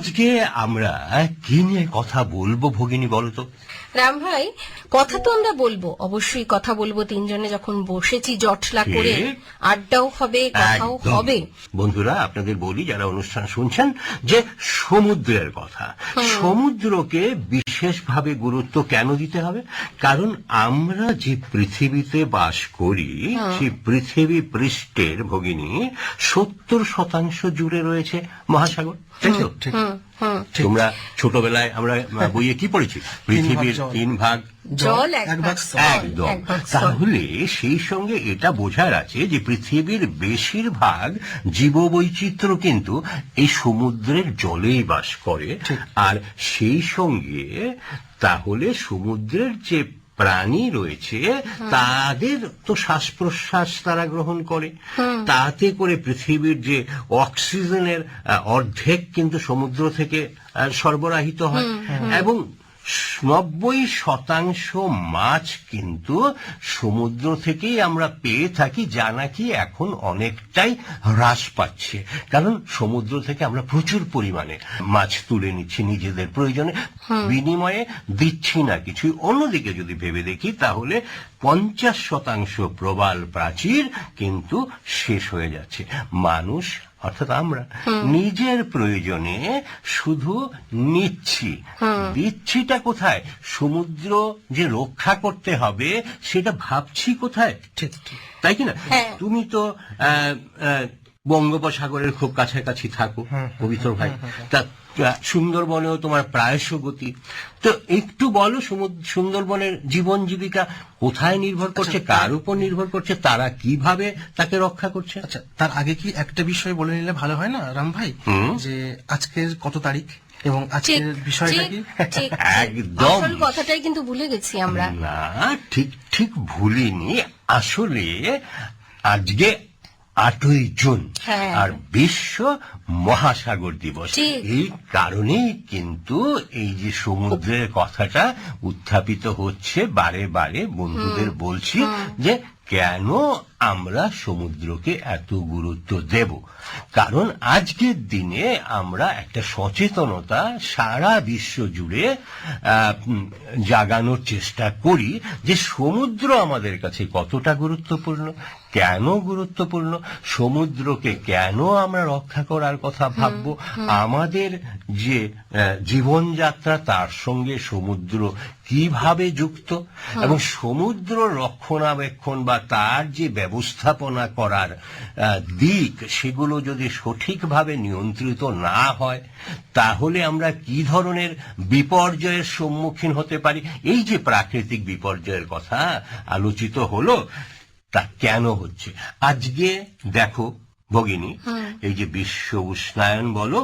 আজকে আমরা কি নিয়ে কথা বলবো ভগিনী বলতো? রাম ভাই, কথা তো আমরা বলবো, অবশ্যই কথা বলবো। তিনজনে যখন বসেছি জটলা করে, আড্ডাও হবে, কথাও হবে। বন্ধুরা, আপনাদের বলি যারা অনুষ্ঠান শুনছেন, যে সমুদ্রের কথা। সমুদ্রকে বিশেষভাবে গুরুত্ব কেন দিতে হবে? কারণ আমরা যে পৃথিবীতে বাস করি, সেই পৃথিবী পৃষ্ঠের ভগিনী 70% জুড়ে রয়েছে মহাসাগর। তোমরা ছোটবেলায় আমরা বইয়ে কি পড়েছি? পৃথিবীর 3 ভাগ জল, 1 ভাগ একদম। তাহলে সেই সঙ্গে এটা বোঝার আছে যে পৃথিবীর বেশিরভাগ জীববৈচিত্র্য কিন্তু এই সমুদ্রের জলেই বাস করে। আর সেই সঙ্গে তাহলে সমুদ্রের যে প্রাণী রয়েছে তাদের তো শ্বাস প্রশ্বাস তারা গ্রহণ করে, তাতে করে পৃথিবীর যে অক্সিজেনের অর্ধেক কিন্তু সমুদ্র থেকে সরবরাহিত হয়, এবং 90% মাছ কিন্তু সমুদ্র থেকেই আমরা পেয়ে থাকি, যা নাকি এখন অনেকটাই হ্রাস পাচ্ছে। কারণ সমুদ্র থেকে আমরা প্রচুর পরিমাণে মাছ তুলে নিচ্ছি নিজেদের প্রয়োজনে, বিনিময়ে দিচ্ছি না কিছুই। অন্যদিকে যদি ভেবে দেখি তাহলে 50% প্রবাল প্রাচীর কিন্তু শেষ হয়ে যাচ্ছে। মানুষ অর্থাৎ আমরা নিজের প্রয়োজনে শুধু নিচ্ছি, দিচ্ছিটা কোথায়? সমুদ্র যে রক্ষা করতে হবে সেটা ভাবছি কোথায়? তাই কিনা? তুমি তো বঙ্গোপসাগরের খুব কাছাকাছি থাকো পবিত্র ভাই, তা সুন্দরবনেও তোমার প্রায়শ গতি। তো একটু বলো, সুন্দরবনের জীবন জীবিকা কোথায় নির্ভর করছে, কার উপর নির্ভর করছে, তারা কিভাবে তাকে রক্ষা করছে? আচ্ছা, তার আগে কি একটা বিষয় বলে নিলে ভালো হয় না রাম ভাই, যে আজকের কত তারিখ এবং আজকের বিষয়টা কি? একদম কথাটাই কিন্তু ভুলে গেছি আমরা। না, ঠিক ভুলিনি। আসলে আজকে 8ই জুন, আর বিশ্ব মহাসাগর দিবস। এই কারণেই কিন্তু এই যে সমুদ্রের কথাটা উত্থাপিত হচ্ছে বারে বারে। বন্ধুদের বলছি যে কেন আমরা সমুদ্রকে এত গুরুত্ব দেব। কারণ আজকের দিনে আমরা একটা সচেতনতা সারা বিশ্ব জুড়ে জাগানোর চেষ্টা করি যে সমুদ্র আমাদের কাছে কতটা গুরুত্বপূর্ণ, কেন গুরুত্বপূর্ণ, সমুদ্রকে কেন আমরা রক্ষা করার কথা ভাববো, আমাদের যে জীবনযাত্রা তার সঙ্গে সমুদ্র কিভাবে যুক্ত, এবং সমুদ্র রক্ষণাবেক্ষণ বা তার যে ব্যবস্থাপনা করার দিক, সেগুলো যদি সঠিকভাবে নিয়ন্ত্রিত না হয় তাহলে আমরা কি ধরনের বিপর্যয়ের সম্মুখীন হতে পারি। এই যে প্রাকৃতিক বিপর্যয়ের কথা আলোচিত হলো, তা কেন হচ্ছে? আজকে দেখো ভগিনী, এই যে বিশ্ব উষ্ণায়ন বলো,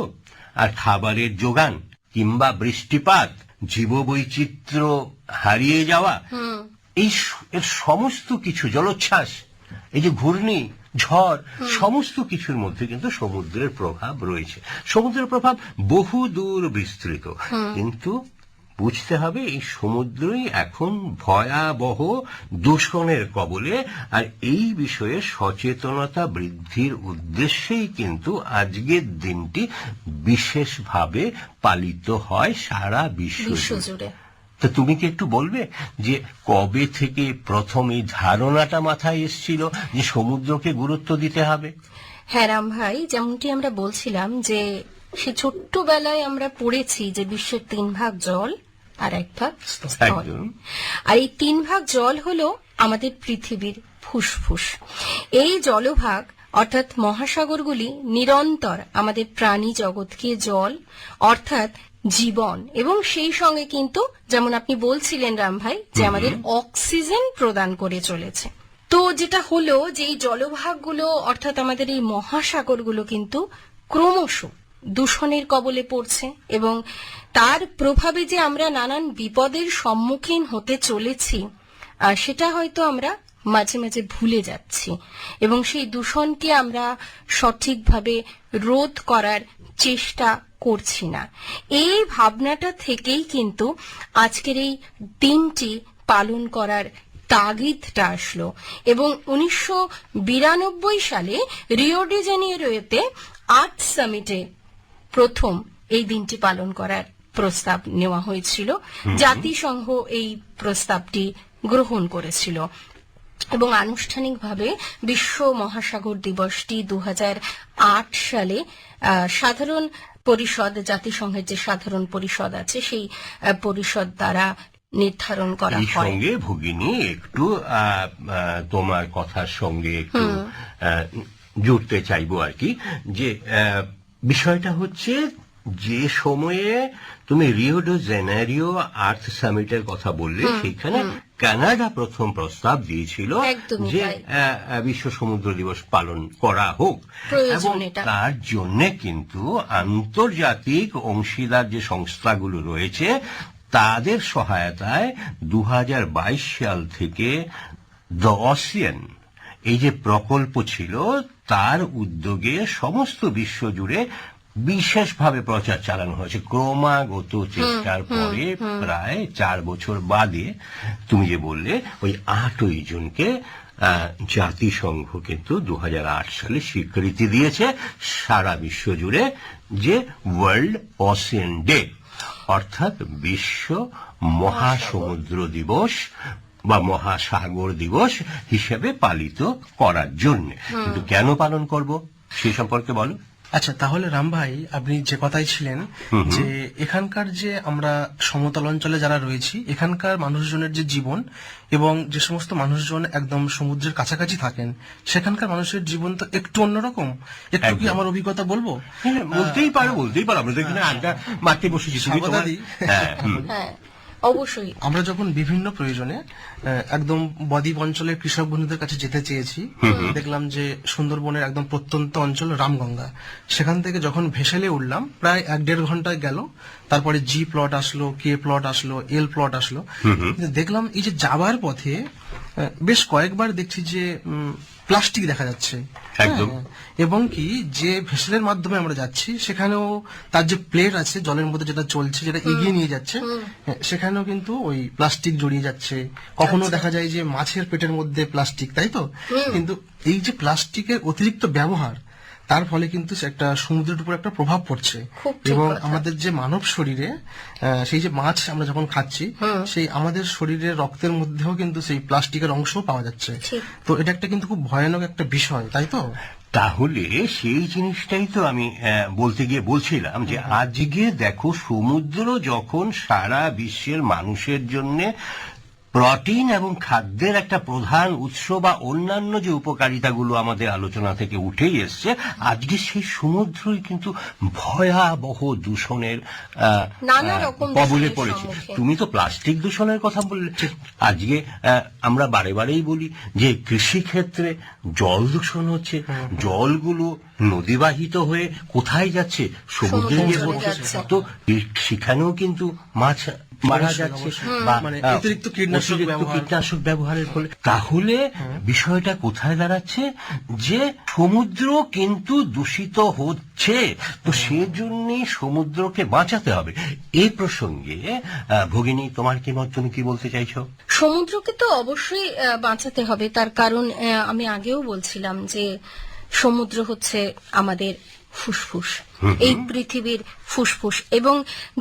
আর খাবারের যোগান কিংবা বৃষ্টিপাত, জীববৈচিত্র্য হারিয়ে যাওয়া, এর সমস্ত কিছু, জলোচ্ছ্বাস, এই যে ঘূর্ণি ঝড়, সমস্ত কিছুর মধ্যে কিন্তু সমুদ্রের প্রভাব রয়েছে। সমুদ্রের প্রভাব বহু দূর বিস্তৃত, কিন্তু বুঝতে হবে এই সমুদ্রই এখন ভয়াবহ দূষণের কবলে। আর এই বিষয়ে সচেতনতা বৃদ্ধির উদ্দেশ্যেই কিন্তু আজকের দিনটি বিশেষভাবে পালিত হয় সারা বিশ্ব জুড়ে। তো তুমি কি একটু বলবে যে কবে থেকে প্রথম এই ধারণাটা মাথায় এসেছিল যে সমুদ্রকে গুরুত্ব দিতে হবে? হ্যাঁ রাম ভাই, যেমনটি আমরা বলছিলাম যে সে ছোট্টবেলায় আমরা পড়েছি যে বিশ্বের 3 ভাগ জল আর 1 ভাগ স্থল। আর এই 3 ভাগ জল হলো আমাদের পৃথিবীর ফুসফুস। এই জলভাগ অর্থাৎ মহাসাগরগুলি নিরন্তর আমাদের প্রাণী জগৎকে জল অর্থাৎ জীবন, এবং সেই সঙ্গে কিন্তু যেমন আপনি বলছিলেন রাম ভাই, যে আমাদের অক্সিজেন প্রদান করে চলেছে। তো যেটা হলো যে এই জলভাগগুলো অর্থাৎ আমাদের এই মহাসাগরগুলো কিন্তু ক্রমশ দূষণের কবলে পড়ছে, এবং তার প্রভাবে যে আমরা নানান বিপদের সম্মুখীন হতে চলেছি সেটা হয়তো আমরা মাঝে মাঝে ভুলে যাচ্ছি, এবং সেই দূষণকে আমরা সঠিকভাবে রোধ করার চেষ্টা করছি না। এই ভাবনাটা থেকেই কিন্তু আজকের এই দিনটি পালন করার তাগিদটা আসলো, এবং 1992 সালে রিও ডি জেনিরোতে আর্থ সামিটে প্রথম এই দিনটি পালন করার প্রস্তাব নেওয়া হয়েছিল। জাতিসংঘ এই প্রস্তাবটি গ্রহণ করেছিল এবং আনুষ্ঠানিকভাবে বিশ্ব মহাসাগর দিবসটি 2008 সালে সাধারণ পরিষদ, জাতিসংঘের যে সাধারণ পরিষদ আছে সেই পরিষদ দ্বারা নির্ধারণ করা এই হয়। সঙ্গে ভগিনী একটু তোমার কথার সঙ্গে একটু জুড়তে চাইবো আর কি, যে বিষয়টা হচ্ছে যে সময়ে তুমি রিও ডি জেনেরিও আর্থ সামিটের কথা বললে, সেখানে কানাডা প্রথম প্রস্তাব দিয়েছিল একদমই যে তাই। বিশ্ব সমুদ্র দিবস পালন করা হোক, প্রয়োজন এবং এটা। তার জন্য কিন্তু আন্তর্জাতিক অংশীদার যে সংস্থাগুলো রয়েছে তাদের সহায়তায় 2022 সাল থেকে দ্য অসিয়ান এই যে প্রকল্প ছিল তার উদ্যোগে সমস্ত বিশ্ব জুড়ে বিশেষভাবে প্রচার চালানো হয়েছে। ক্রমাগত চেষ্টার পরে প্রায় 4 বছর বাদে তুমি যে বললে ওই 8ই জুনকে জাতিসংঘ কিন্তু 2008 সালে স্বীকৃতি দিয়েছে সারা বিশ্ব জুড়ে যে ওয়ার্ল্ড ওশিয়ান ডে, অর্থাৎ বিশ্ব মহাসমুদ্র দিবস বা মহাসাগর দিবস হিসেবে পালিত করার জন্য। কিন্তু কেন পালন করব সে সম্পর্কে বলো। আচ্ছা, তাহলে রাম ভাই আপনি যে কথাই ছিলেন যে এখানকার যে আমরা সমতল অঞ্চলে যারা রয়েছি, এখানকার মানুষজনের যে জীবন এবং যে সমস্ত মানুষজন একদম সমুদ্রের কাছাকাছি থাকেন, সেখানকার মানুষের জীবন তো একটু অন্যরকম। একটু কি আমার অভিজ্ঞতা বলবো? বলতেই পারো, আমরা তো এখানে আড্ডা মারতে বসেছি। তুমি তোমার- স্বাগতাদি। হ্যাঁ, অবশ্যই। আমরা যখন বিভিন্ন প্রয়োজনে একদম বদ্বীপ অঞ্চলের কৃষক বন্ধুদের কাছে যেতে চেয়েছি, দেখলাম যে সুন্দরবনের একদম প্রত্যন্ত অঞ্চল রামগঙ্গা, সেখান থেকে যখন ভেসেলে উঠলাম প্রায় 1-1.5 ঘন্টায় গেল। তারপরে জি প্লট আসলো, কে প্লট আসলো, এল প্লট আসলো। কিন্তু দেখলাম এই যে যাবার পথে বেশ কয়েকবার দেখছি যে প্লাস্টিক দেখা যাচ্ছে। একদম। হ্যাঁ, এবং কি যে ভেসেলের মাধ্যমে আমরা যাচ্ছি সেখানেও তার যে প্লেট আছে জলের মধ্যে যেটা চলছে, যেটা এগিয়ে নিয়ে যাচ্ছে, সেখানেও কিন্তু ওই প্লাস্টিক জড়িয়ে যাচ্ছে। কখনো দেখা যায় যে মাছের পেটের মধ্যে প্লাস্টিক, তাই তো? কিন্তু এই যে প্লাস্টিকের অতিরিক্ত ব্যবহার, তার ফলে কিন্তু একটা সমুদ্রের উপর একটা প্রভাব পড়ছে। খুব ঠিক এবং কথা। আমাদের যে মানব শরীরে সেই যে মাছ আমরা যখন খাচ্ছি, সেই আমাদের শরীরের রক্তের মধ্যেও কিন্তু সেই প্লাস্টিকের অংশ পাওয়া যাচ্ছে। ঠিক। তো এটা একটা কিন্তু খুব ভয়ানক একটা বিষয়, তাই তো? তাহলে সেই জিনিসটাই তো আমি বলতে গিয়ে বলছিলাম যে আজকে দেখো সমুদ্র যখন সারা বিশ্বের মানুষের জন্য প্রোটিন এবং খাদ্যের একটা প্রধান উৎস বা অন্যান্য যে উপকারিতাগুলো আমাদের আলোচনা থেকে উঠেই এসছে, আজকে সেই সমুদ্রই কিন্তু ভয়াবহ দূষণের নানা রকম কবলে দূষণের পড়েছে। সম্মুখীন। তুমি তো প্লাস্টিক দূষণের কথা বললে। আজকে আমরা বারে বারেই বলি যে কৃষি ক্ষেত্রে জল দূষণ হচ্ছে, জলগুলো নদীবাহিত হয়ে কোথায় যাচ্ছে? সমুদ্রে গিয়ে সমুদ্রে পড়ছে। যাচ্ছে। তো সেখানেও কিন্তু মাছ মারা অবশ্যই, যাচ্ছে অবশ্যই। বা মানে অতিরিক্ত কীটনাশক ব্যবহারের ফলে। তাহলে বিষয়টা কোথায় দাঁড়াচ্ছে যে সমুদ্র কিন্তু দূষিত হচ্ছে, তো সেজন্যই সমুদ্রকে বাঁচাতে হবে। এই প্রসঙ্গে ভগিনী তোমার কি মত, তুমি কি বলতে চাইছো? সমুদ্রকে তো অবশ্যই বাঁচাতে হবে। তার কারণ আমি আগেও বলছিলাম যে সমুদ্র হচ্ছে আমাদের ফুসফুস, এই পৃথিবীর ফুসফুস। এবং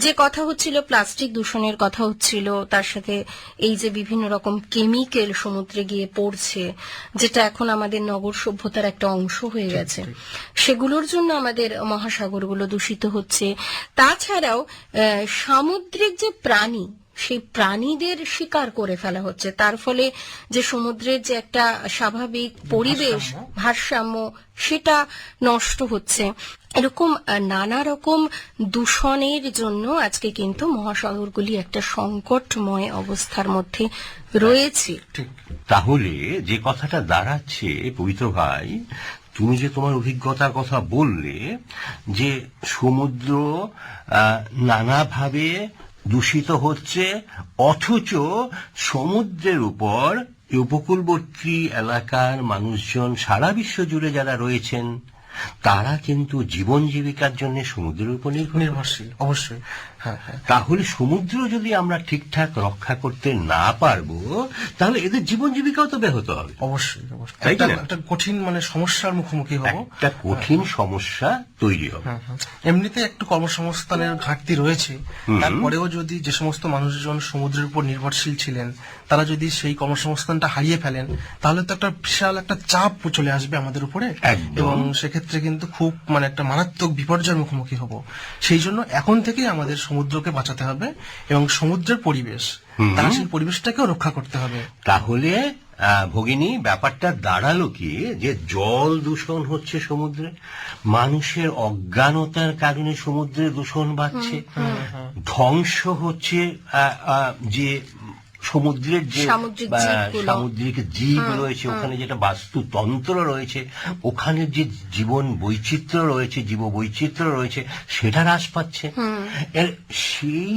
যে কথা হচ্ছিল প্লাস্টিক দূষণের কথা হচ্ছিল, তার সাথে এই যে বিভিন্ন রকম কেমিক্যাল সমুদ্রে গিয়ে পড়ছে, যেটা এখন আমাদের নগর সভ্যতার একটা অংশ হয়ে গেছে, সেগুলোর জন্য আমাদের মহাসাগরগুলো দূষিত হচ্ছে। তাছাড়াও সামুদ্রিক যে প্রাণী, সেই প্রাণীদের শিকার করে ফেলা হচ্ছে, তার ফলে যে সমুদ্রের যে একটা স্বাভাবিক পরিবেশ ভারসাম্য সেটা নষ্ট হচ্ছে। এরকম নানা রকম দূষণের জন্য আজকে কিন্তু মহাসাগরগুলি একটা সংকটময় অবস্থার মধ্যে রয়েছে। ঠিক। তাহলে যে কথাটা দাঁড়াচ্ছে পবিত্র ভাই, তুমি যে তোমার অভিজ্ঞতার কথা বললে যে সমুদ্র নানাভাবে দূষিত হচ্ছে, অথচ সমুদ্রের উপর উপকূলবর্তী এলাকার মানুষজন সারা বিশ্ব জুড়ে যারা রয়েছেন তারা কিন্তু জীবন জীবিকার জন্য সমুদ্রের উপর নির্ভরশীল। অবশ্যই হ্যাঁ, হ্যাঁ। তাহলে সমুদ্র যদি আমরা ঠিকঠাক রক্ষা করতে না পারবো, তাহলে এদের জীবন জীবিকাও তো ব্যাহত হবে। অবশ্যই অবশ্যই তাই একটা কিনা? একটা কঠিন মানে সমস্যার মুখোমুখি হব। একটা কঠিন সমস্যা তৈরি হবে। এমনিতে একটু কর্মসংস্থানের ঘাটতি রয়েছে, তারপরেও যদি যে সমস্ত মানুষজন সমুদ্রের উপর নির্ভরশীল ছিলেন তারা যদি সেই কর্মসংস্থানটা হারিয়ে ফেলেন, তাহলে তো একটা বিশাল একটা চাপ চলে আসবে আমাদের উপরে, একদম। এবং সেক্ষেত্রে কিন্তু খুব মানে একটা মারাত্মক বিপর্যয়ের মুখোমুখি হব। সেই জন্য এখন থেকেই আমাদের সমুদ্রকে বাঁচাতে হবে এবং সমুদ্রের পরিবেশ, তার সেই পরিবেশটাকেও রক্ষা করতে হবে। তাহলে ভগিনী, ব্যাপারটা দাঁড়ালো কি, যে জল দূষণ হচ্ছে সমুদ্রে, মানুষের অজ্ঞানতার কারণে সমুদ্রে দূষণ বাড়ছে, ধ্বংস হচ্ছে যে সমুদ্রের যে সামুদ্রিক জীবগুলো। সামুদ্রিক জীব রয়েছে, ওখানে যেটা বাস্তুতন্ত্র রয়েছে, ওখানে যে জীবন বৈচিত্র্য রয়েছে, জীব বৈচিত্র্য রয়েছে, সেটা হ্রাস পাচ্ছে। এর সেই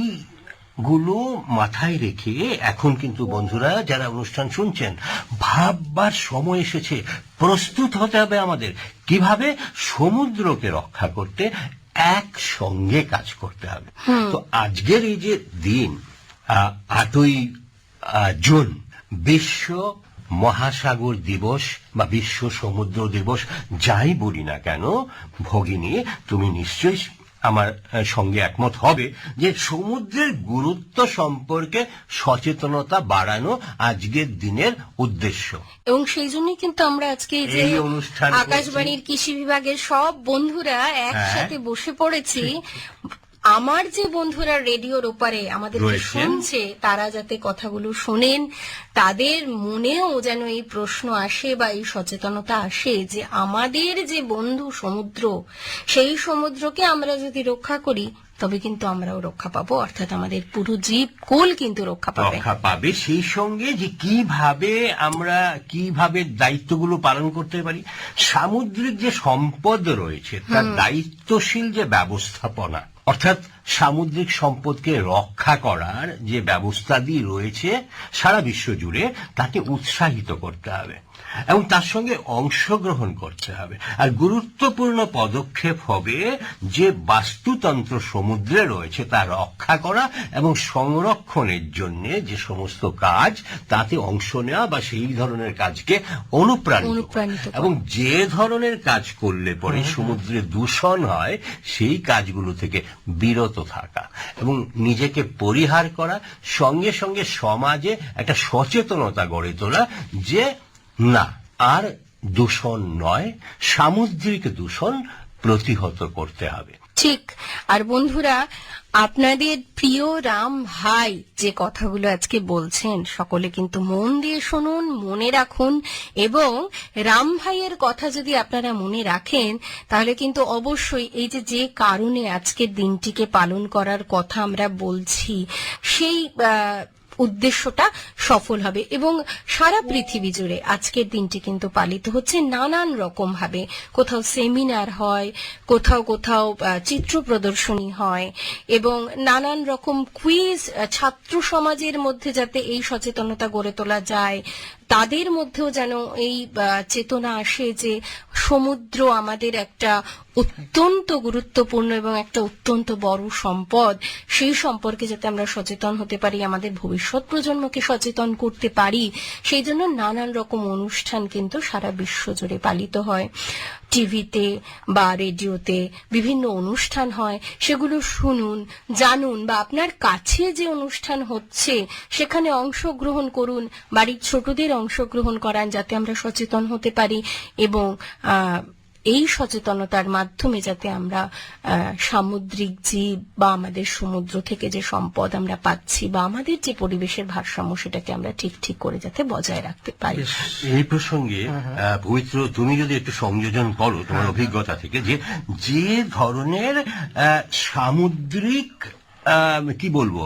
গুলো মাথায় রেখে এখন কিন্তু বন্ধুরা যারা অনুষ্ঠান শুনছেন, ভাববার সময় এসেছে, প্রস্তুত হতে হবে আমাদের কিভাবে সমুদ্রকে রক্ষা করতে একসঙ্গে কাজ করতে হবে। তো আজকের এই যে দিন 8ই জুন, বিশ্ব মহাসাগর দিবস বা বিশ্ব সমুদ্র দিবস, যাই বলি না কেন ভগিনী, তুমি নিশ্চয়ই আমার সঙ্গে একমত হবে যে সমুদ্রের গুরুত্ব সম্পর্কে সচেতনতা বাড়ানো আজকের দিনের উদ্দেশ্য। এবং সেই জন্যই কিন্তু আমরা আজকে এই যে এই অনুষ্ঠান আকাশবাণীর কৃষি বিভাগের সব বন্ধুরা একসাথে বসে পড়েছি। আমার যে বন্ধুরা রেডিওর ওপারে আমাদের রয়েছেন। শুনছে, তারা যাতে কথাগুলো শোনেন, তাদের মনেও যেন এই প্রশ্ন আসে বা এই সচেতনতা আসে যে আমাদের যে বন্ধু সমুদ্র, সেই সমুদ্রকে আমরা যদি রক্ষা করি তবে কিন্তু আমরাও রক্ষা পাবো, অর্থাৎ আমাদের পুরো জীব কুল কিন্তু রক্ষা পাবে। রক্ষা পাবে। সেই সঙ্গে যে কিভাবে দায়িত্বগুলো পালন করতে পারি, সামুদ্রিক যে সম্পদ রয়েছে তার দায়িত্বশীল যে ব্যবস্থাপনা, অর্থাৎ সামুদ্রিক সম্পদকে রক্ষা করার যে ব্যবস্থাদি রয়েছে সারা বিশ্ব জুড়ে, তাকে উৎসাহিত করতে হবে এবং তার সঙ্গে অংশগ্রহণ করতে হবে। আর গুরুত্বপূর্ণ পদক্ষেপ হবে যে বাস্তুতন্ত্র সমুদ্রে রয়েছে তা রক্ষা করা এবং সংরক্ষণের জন্য যে সমস্ত কাজ, তাতে অংশ নেওয়া বা সেই ধরনের কাজকে অনুপ্রাণিত করা। এবং যে ধরনের কাজ করলে পরে সমুদ্রে দূষণ হয়, সেই কাজগুলো থেকে বিরত থাকা এবং নিজেকে পরিহার করা, সঙ্গে সঙ্গে সমাজে একটা সচেতনতা গড়ে তোলা যে না, আর দূষণ নয়, সামুদ্রিক দূষণ প্রতিহত করতে হবে। ঠিক। আর বন্ধুরা, আপনাদের প্রিয় রাম ভাই যে কথাগুলো আজকে বলছেন, সকলে কিন্তু মন দিয়ে শুনুন, মনে রাখুন, এবং রাম ভাইয়ের কথা যদি আপনারা মনে রাখেন তাহলে কিন্তু অবশ্যই এই যে কারণে আজকের দিনটিকে পালন করার কথা আমরা বলছি, সেই উদ্দেশ্যটা সফল হবে। এবং সারা পৃথিবী জুড়ে আজকের দিনটি কিন্তু পালিত হচ্ছে নানান রকম ভাবে। কোথাও সেমিনার হয়, কোথাও কোথাও চিত্র প্রদর্শনী হয়, এবং নানান রকম কুইজ ছাত্র সমাজের মধ্যে যাতে এই সচেতনতা গড়ে তোলা যায়, তাদের মধ্যেও যেন এই চেতনা আসে যে সমুদ্র আমাদের একটা অত্যন্ত গুরুত্বপূর্ণ এবং একটা অত্যন্ত বড় সম্পদ, সেই সম্পর্কে যাতে আমরা সচেতন হতে পারি, আমাদের ভবিষ্যৎ প্রজন্মকে সচেতন করতে পারি, সেই জন্য নানান রকম অনুষ্ঠান কিন্তু সারা বিশ্ব জুড়ে পালিত হয়। টিভিতে বা রেডিওতে বিভিন্ন অনুষ্ঠান হয়, সেগুলো শুনুন, জানুন, বা আপনার কাছে যে অনুষ্ঠান হচ্ছে সেখানে অংশগ্রহণ করুন, বাড়ির ছোটদের অংশগ্রহণ করান, যাতে আমরা সচেতন হতে পারি এবং এই সচেতনতার মাধ্যমে যাতে আমরা সামুদ্রিক জীব বা আমাদের সমুদ্র থেকে যে সম্পদ আমরা পাচ্ছি বা আমাদের যে পরিবেশের ভারসাম্য, সেটাকে আমরা ঠিক করে যাতে বজায় রাখতে পারি। এই প্রসঙ্গে পবিত্র, তুমি যদি একটু সংযোজন করো তোমার অভিজ্ঞতা থেকে, যে ধরনের সামুদ্রিক কি বলবো,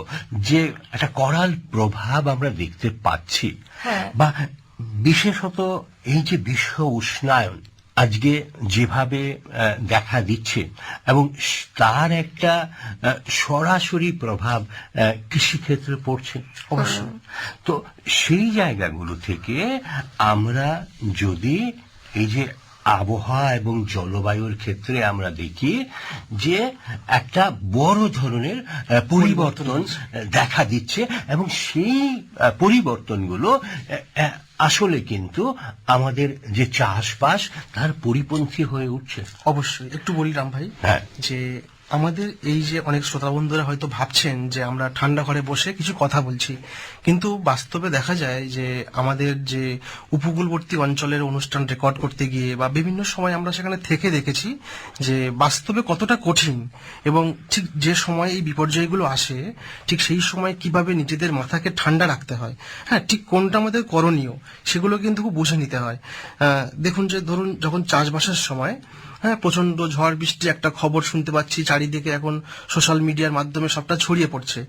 যে একটা করাল প্রভাব আমরা দেখতে পাচ্ছি, বা বিশেষত এই যে বিশ্ব উষ্ণায়ন আজকে যেভাবে দেখা দিচ্ছে, এবং তার একটা সরাসরি প্রভাব কৃষিক্ষেত্রে পড়ছে অবশ্যই। তো সেই জায়গাগুলো থেকে আমরা যদি এই যে আবহাওয়া এবং জলবায়ুর ক্ষেত্রে আমরা দেখি যে একটা বড় ধরনের পরিবর্তন দেখা দিচ্ছে, এবং সেই পরিবর্তনগুলো আসলে কিন্তু আমাদের যে চাষবাস তার পরিপন্থী হয়ে উঠছে। অবশ্যই একটু বলি রাম ভাই, হ্যাঁ। যে আমাদের এই যে অনেক শ্রোতা বন্ধুরা হয়তো ভাবছেন যে আমরা ঠান্ডা ঘরে বসে কিছু কথা বলছি, কিন্তু বাস্তবে দেখা যায় যে আমাদের যে উপকূলবর্তী অঞ্চলের অনুষ্ঠান রেকর্ড করতে গিয়ে বা বিভিন্ন সময় আমরা সেখানে থেকে দেখেছি যে বাস্তবে কতটা কঠিন, এবং ঠিক যে সময় এই বিপর্যয়গুলো আসে ঠিক সেই সময় কিভাবে নিজেদের মাথাকে ঠান্ডা রাখতে হয়, হ্যাঁ ঠিক কোনটা আমাদের করণীয় সেগুলো কিন্তু খুব বুঝে নিতে হয়। দেখুন যে ধরুন যখন চাষবাসের সময় হ্যাঁ প্রচন্ড ঝড় বৃষ্টি একটা খবর শুনতে পাচ্ছি, চারিদিকে এখন সোশ্যাল মিডিয়ার মাধ্যমে সবটা ছড়িয়ে পড়ছে,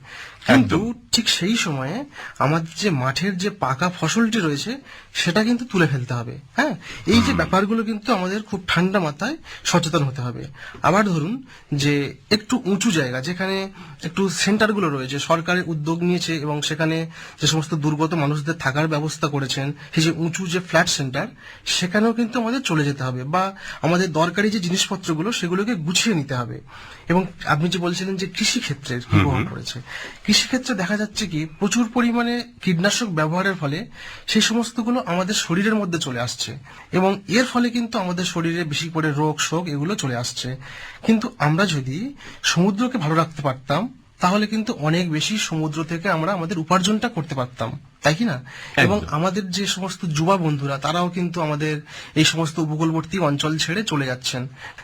কিন্তু ঠিক সেই সময়ে আমাদের যে মাঠের যে পাকা ফসলটি রয়েছে সেটা কিন্তু তুলে ফেলতে হবে। হ্যাঁ এই যে ব্যাপারগুলো কিন্তু আমাদের খুব ঠান্ডা মাথায় সচেতন হতে হবে। আবার ধরুন যে একটু উঁচু জায়গা যেখানে একটু সেন্টারগুলো রয়েছে, সরকারের উদ্যোগ নিয়েছে এবং সেখানে যে সমস্ত দুর্গত মানুষদের থাকার ব্যবস্থা করেছেন, সেই যে উঁচু যে ফ্ল্যাট সেন্টার সেখানেও কিন্তু আমাদের চলে যেতে হবে, বা আমাদের দরকারি যে জিনিসপত্রগুলো সেগুলোকে গুছিয়ে নিতে হবে। এবং আপনি যে বলছিলেন যে কৃষি ক্ষেত্রের কি প্রভাব পড়েছে, কৃষিক্ষেত্রে দেখা যাচ্ছে কি প্রচুর পরিমাণে কীটনাশক ব্যবহারের ফলে সেই সমস্তগুলো আমাদের শরীরের মধ্যে চলে আসছে, এবং এর ফলে কিন্তু আমাদের শরীরে বেশি করে রোগ শোক এগুলো চলে আসছে। কিন্তু আমরা যদি সমুদ্রকে ভালো রাখতে পারতাম তাহলে কিন্তু অনেক বেশি সমুদ্র থেকে আমরা আমাদের উপার্জনটা করতে পারতাম, তাই কি না? এবং আমাদের যে সমস্ত যুবা বন্ধুরা তারাও কিন্তু আমাদের এই সমস্ত উপকূলবর্তী অঞ্চল ছেড়ে চলে যাচ্ছেন,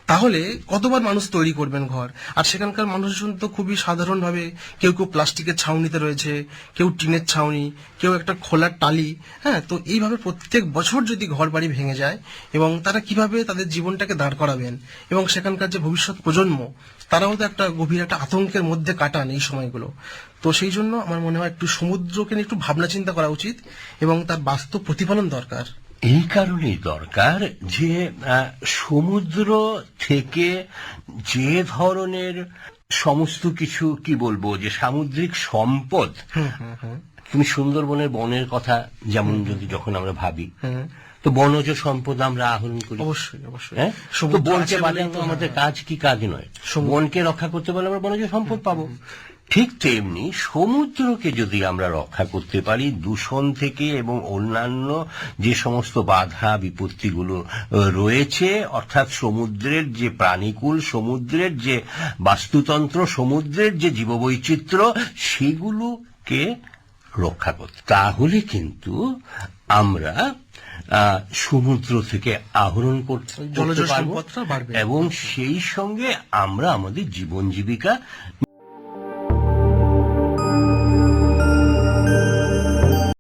তাহলে কতবার মানুষ তৈরি করবেন ঘর? আর সেখানকার মানুষজন তো খুবই সাধারণভাবে কেউ কেউ প্লাস্টিকের ছাউনিতে রয়েছে, কেউ টিনের ছাউনি, কেউ একটা খোলার টালি। হ্যাঁ তো এইভাবে প্রত্যেক বছর যদি ঘর বাড়ি ভেঙে যায়, এবং তারা কিভাবে তাদের জীবনটাকে দাঁড় করাবেন, এবং সেখানকার যে ভবিষ্যৎ প্রজন্ম তারাও তো একটা গভীর একটা আতঙ্কের মধ্যে কাটান এই সময়গুলো। তো সেই জন্য আমার মনে হয় একটু সমুদ্রকে নিয়ে একটু ভাবনা চিন্তা করা উচিত এবং তার বাস্তব প্রতিফলন দরকার। এই কারণেই দরকার যে সমুদ্র থেকে যে ধরনের সমস্ত কিছু কি বলবো যে সামুদ্রিক সম্পদ, তুমি সুন্দরবনের বনের কথা যেমন যদি যখন আমরা ভাবি, তো বনজ সম্পদ আমরা আহরণ করি। অবশ্যই অবশ্যই। হ্যাঁ তো বনকে বাঁচানো আমাদের কাজ কি কাজ নয়, বনকে রক্ষা করতে পারলে আমরা বনজ সম্পদ পাবো। ঠিক তেমনি সমুদ্রকে যদি আমরা রক্ষা করতে পারি দূষণ থেকে এবং অন্যান্য যে সমস্ত বাধা বিপত্তিগুলো রয়েছে, অর্থাৎ সমুদ্রের যে প্রাণীকুল, সমুদ্রের যে বাস্তুতন্ত্র, সমুদ্রের যে জীববৈচিত্র্য, সেগুলোকে রক্ষা করতে, তাহলে কিন্তু আমরা সমুদ্র থেকে আহরণ করতে জলজ পারবো সম্পদটা বাড়বে এবং সেই সঙ্গে আমরা আমাদের জীবন জীবিকা